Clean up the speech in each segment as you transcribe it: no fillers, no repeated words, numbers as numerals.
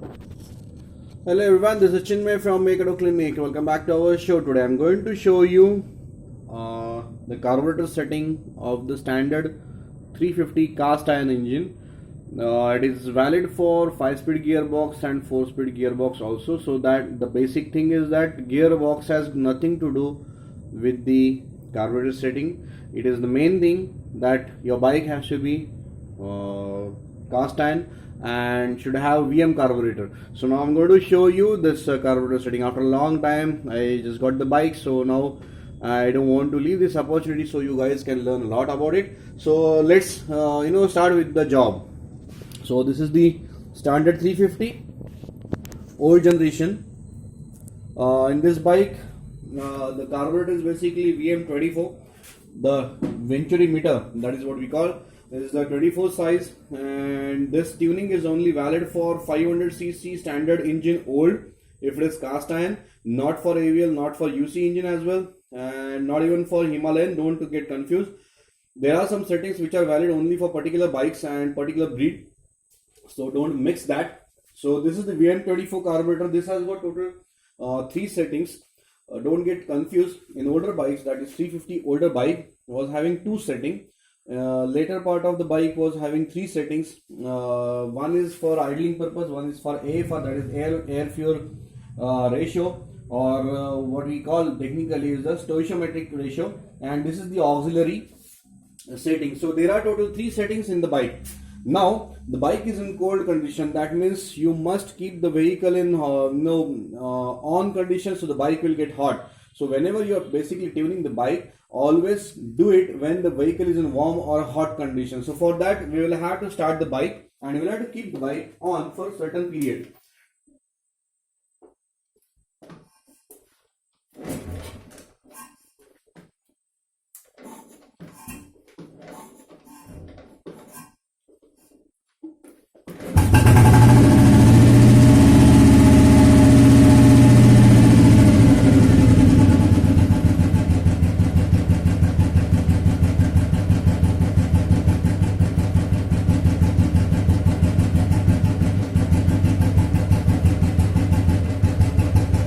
Hello everyone, this is Chinmay from Make Auto Clinic. Welcome back to our show. Today I'm going to show you the carburetor setting of the standard 350 cast iron engine. It is valid for 5-speed gearbox and 4-speed gearbox also. So that the basic thing is that gearbox has nothing to do with the carburetor setting. It is the main thing that your bike has to be cast iron and should have VM carburetor. So now I'm going to show you this carburetor setting. After a long time I just got the bike, so now I don't want to leave this opportunity so you guys can learn a lot about it. So let's start with the job. So this is the standard 350 old generation. In this bike the carburetor is basically VM24. The Venturi meter, that is what we call, this is the 24 size, and this tuning is only valid for 500cc standard engine old if it is cast iron, not for AVL, not for UC engine as well, and not even for Himalayan. Don't get confused. There are some settings which are valid only for particular bikes and particular breed, so don't mix that. So this is the VM24 carburetor. This has got total 3 settings. Don't get confused. In older bikes, that is 350 older bike was having 2 settings. Later part of the bike was having 3 settings. One is for idling purpose, one is for AFR, that is air fuel ratio, or what we call technically is the stoichiometric ratio, and this is the auxiliary setting. So there are total 3 settings in the bike. Now the bike is in cold condition, that means you must keep the vehicle in on condition, so the bike will get hot. So whenever you are basically tuning the bike, always do it when the vehicle is in warm or hot condition. So for that we will have to start the bike and we will have to keep the bike on for a certain period.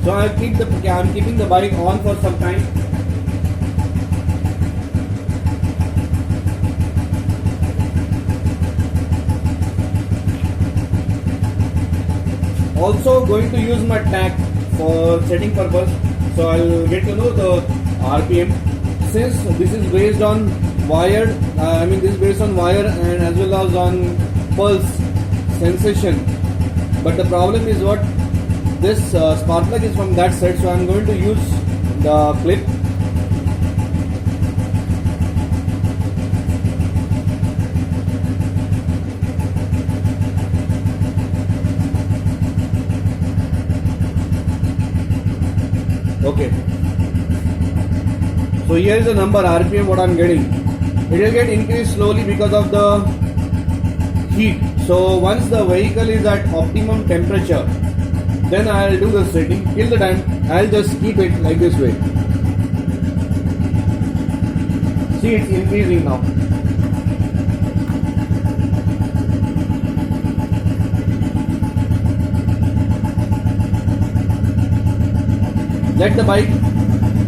So I'm keeping the bike on for some time. Also going to use my tach for setting purpose. So I'll get to know the RPM. Since this is based on wire, this is based on wire and as well as on pulse sensation. But the problem is what? This spark plug is from that side, so I am going to use the clip. Okay. So here is the number RPM what I am getting. It will get increased slowly because of the heat. So once the vehicle is at optimum temperature, then I will do the setting. Till the time I will just keep it like this way. See, it's increasing now. Let the bike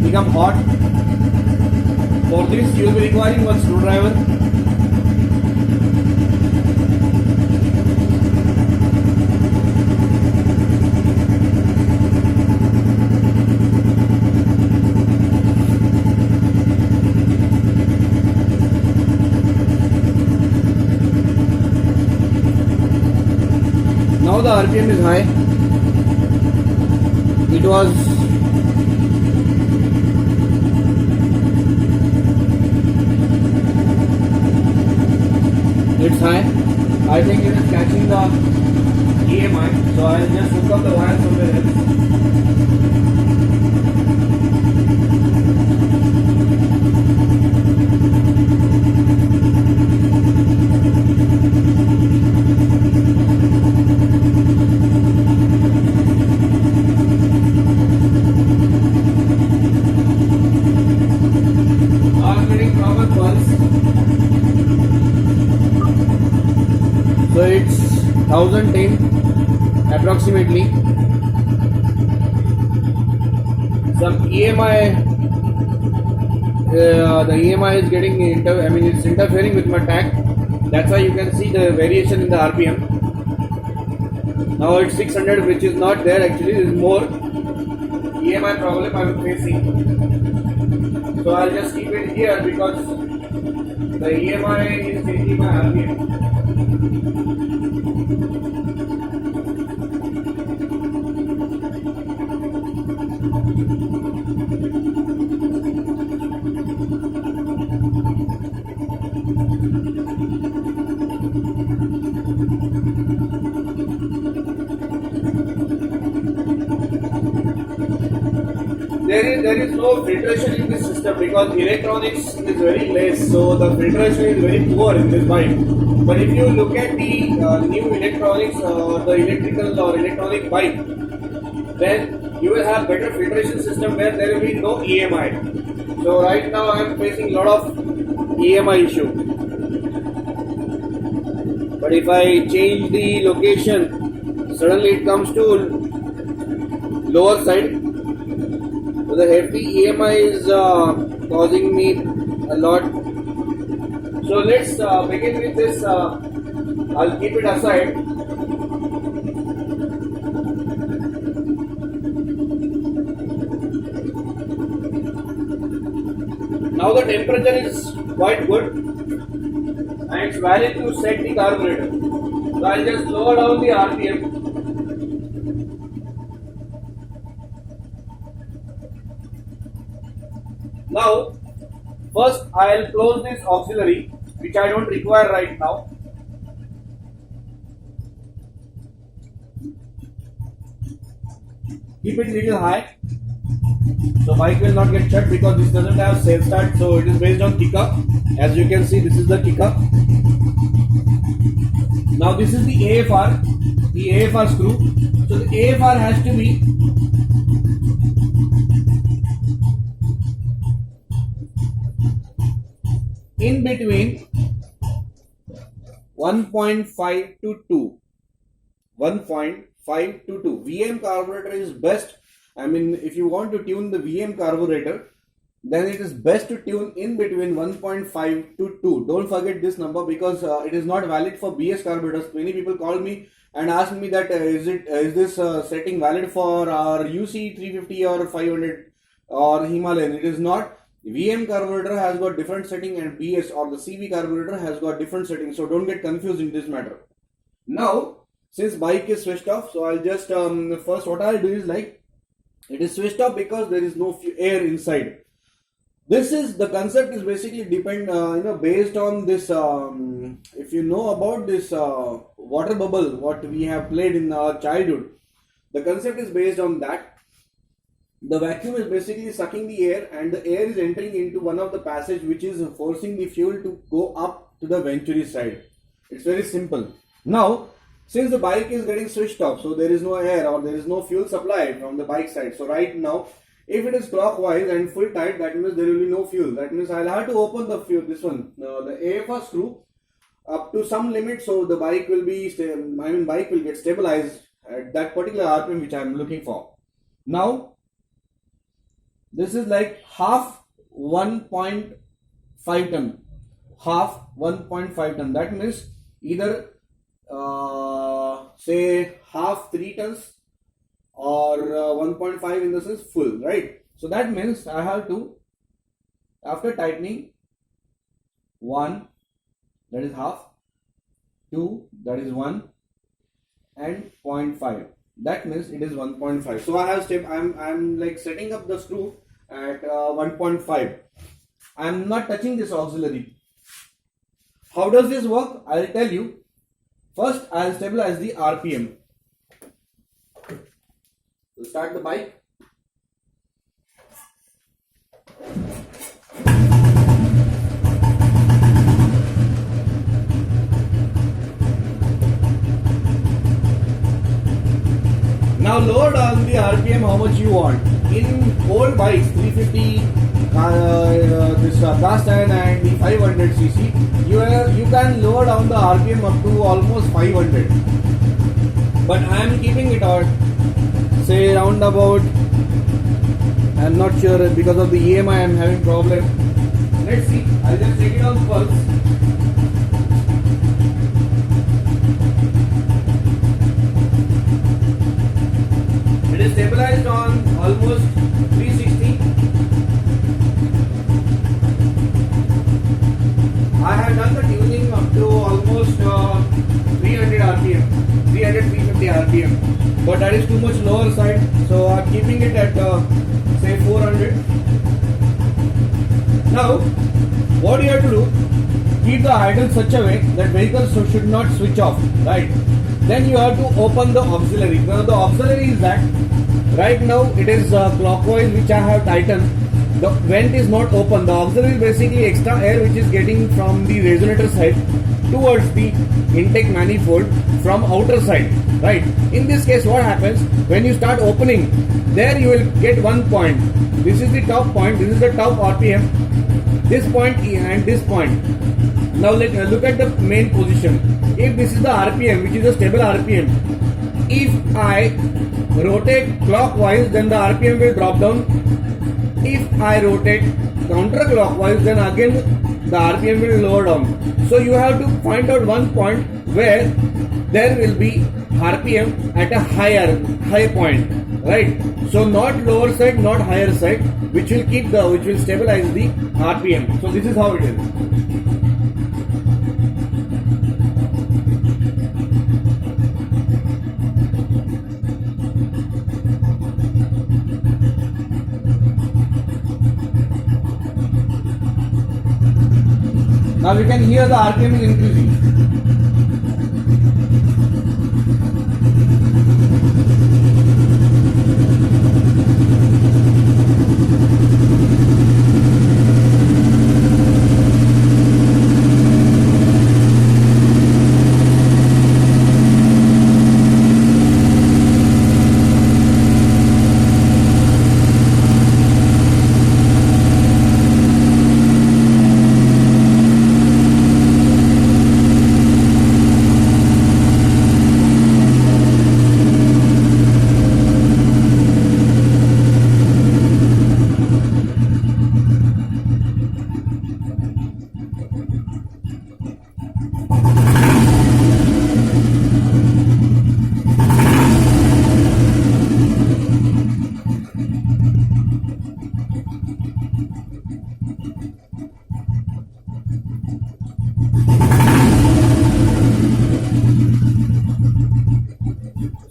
become hot. For this you will be requiring one screwdriver. Now the RPM is high. It was it's high. I think it is catching the EMI, so I will just hook up the wire somewhere else. So it's 1010 approximately. Some EMI, the EMI is getting it's interfering with my tach. That's why you can see the variation in the RPM. Now it's 600, which is not there actually. This is more EMI problem I'm facing. So I'll just keep it here because the EMI is changing my RPM. There is no filtration in this system because electronics is very less, so the filtration is very poor in this bike. But if you look at the new electronics or the electrical or electronic bike, then you will have better filtration system where there will be no EMI. So right now I am facing a lot of EMI issue. But if I change the location, suddenly it comes to lower side. So the heavy EMI is causing me a lot. So let's begin with this. I'll keep it aside. Now the temperature is quite good and it's valid to set the carburetor. So I'll just lower down the RPM. Now, first I'll close this auxiliary, which I don't require right now. Keep it little high, so bike will not get shut because this doesn't have self start, so it is based on kicker. As you can see, this is the kicker. Now this is the AFR screw. So the AFR has to be in between 1.5 to 2. 1.5 to 2. VM carburetor is best. I mean, if you want to tune the VM carburetor, then it is best to tune in between 1.5 to 2. Don't forget this number because it is not valid for BS carburetors. Many people call me and ask me that is this setting valid for our UC 350 or 500 or Himalayan. It is not. VM carburetor has got different setting and BS or the CV carburetor has got different settings, so don't get confused in this matter. Now, since bike is switched off, so I'll just first what I'll do is like it is switched off because there is no air inside. This is the concept is basically based on this. If you know about this water bubble, what we have played in our childhood, the concept is based on that. The vacuum is basically sucking the air and the air is entering into one of the passage which is forcing the fuel to go up to the venturi side. It's very simple. Now, since the bike is getting switched off, so there is no air or there is no fuel supply from the bike side. So right now, if it is clockwise and full tight, that means there will be no fuel. That means I'll have to open the fuel, the AFR screw up to some limit, so the bike will be, bike will get stabilized at that particular RPM which I am looking for. Now, this is like half 1.5 ton. Half 1.5 ton. That means either say half 3 tons or 1.5 in the sense full, right? So that means I have to, after tightening, 1, that is half, 2, that is 1, and 0.5. That means it is 1.5. So I have I'm like setting up the screw at 1.5. I am not touching this auxiliary. How does this work? I will tell you. First, I will stabilize the RPM. So start the bike. Now lower down the RPM how much you want. In old bikes 350, this cast iron and the 500cc, you can lower down the RPM up to almost 500. but I am keeping it out, say round about, I am not sure, because of the EMI I am having problem. Let's see, I'll just take it on pulse. It is stabilized on almost 360. I have done the tuning up to almost 300 RPM, 350 RPM, but that is too much lower side, so I am keeping it at say 400. Now, what you have to do, keep the idle such a way that vehicles should not switch off, right? Then you have to open the auxiliary. Now the auxiliary is that, right now it is clockwise, which I have tightened. The vent is not open. The auxiliary is basically extra air which is getting from the resonator side towards the intake manifold from outer side, right? In this case, what happens, when you start opening, there you will get one point. This is the top point, this is the top RPM, this point and this point. Now look at the main position. If this is the RPM, which is a stable RPM, if I rotate clockwise, then the RPM will drop down. If I rotate counterclockwise, then again the RPM will lower down. So you have to find out one point where there will be RPM at a high point, right? So not lower side, not higher side, which will stabilize the RPM. So this is how it is. Now you can hear the RPM is increasing.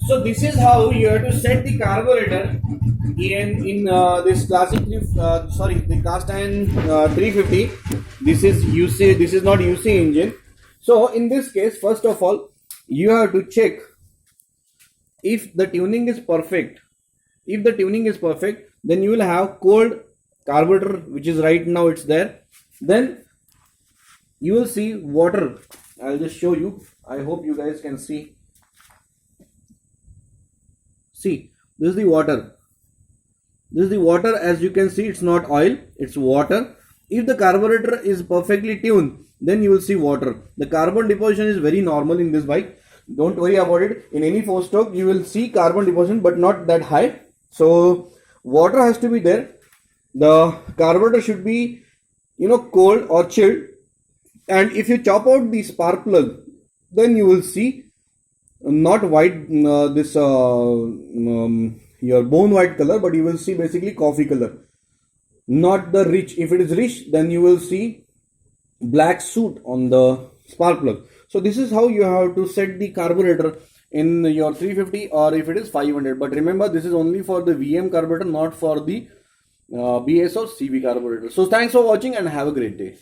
So this is how you have to set the carburetor in this classic the cast iron 350. This is UC. This is not UC engine. So in this case, first of all, you have to check if the tuning is perfect. If the tuning is perfect, then you will have cold carburetor, which is right now it's there. Then you will see water. I'll just show you. I hope you guys can see. See, this is the water. This is the water. As you can see, it's not oil, it's water. If the carburetor is perfectly tuned, then you will see water. The carbon deposition is very normal in this bike. Don't worry about it. In any 4-stroke, you will see carbon deposition, but not that high. So water has to be there. The carburetor should be, cold or chilled. And if you chop out the spark plug, then you will see not white, your bone white color, but you will see basically coffee color, not the rich. If it is rich, then you will see black soot on the spark plug. So this is how you have to set the carburetor in your 350 or if it is 500. But remember, this is only for the VM carburetor, not for the BS or CB carburetor. So thanks for watching and have a great day.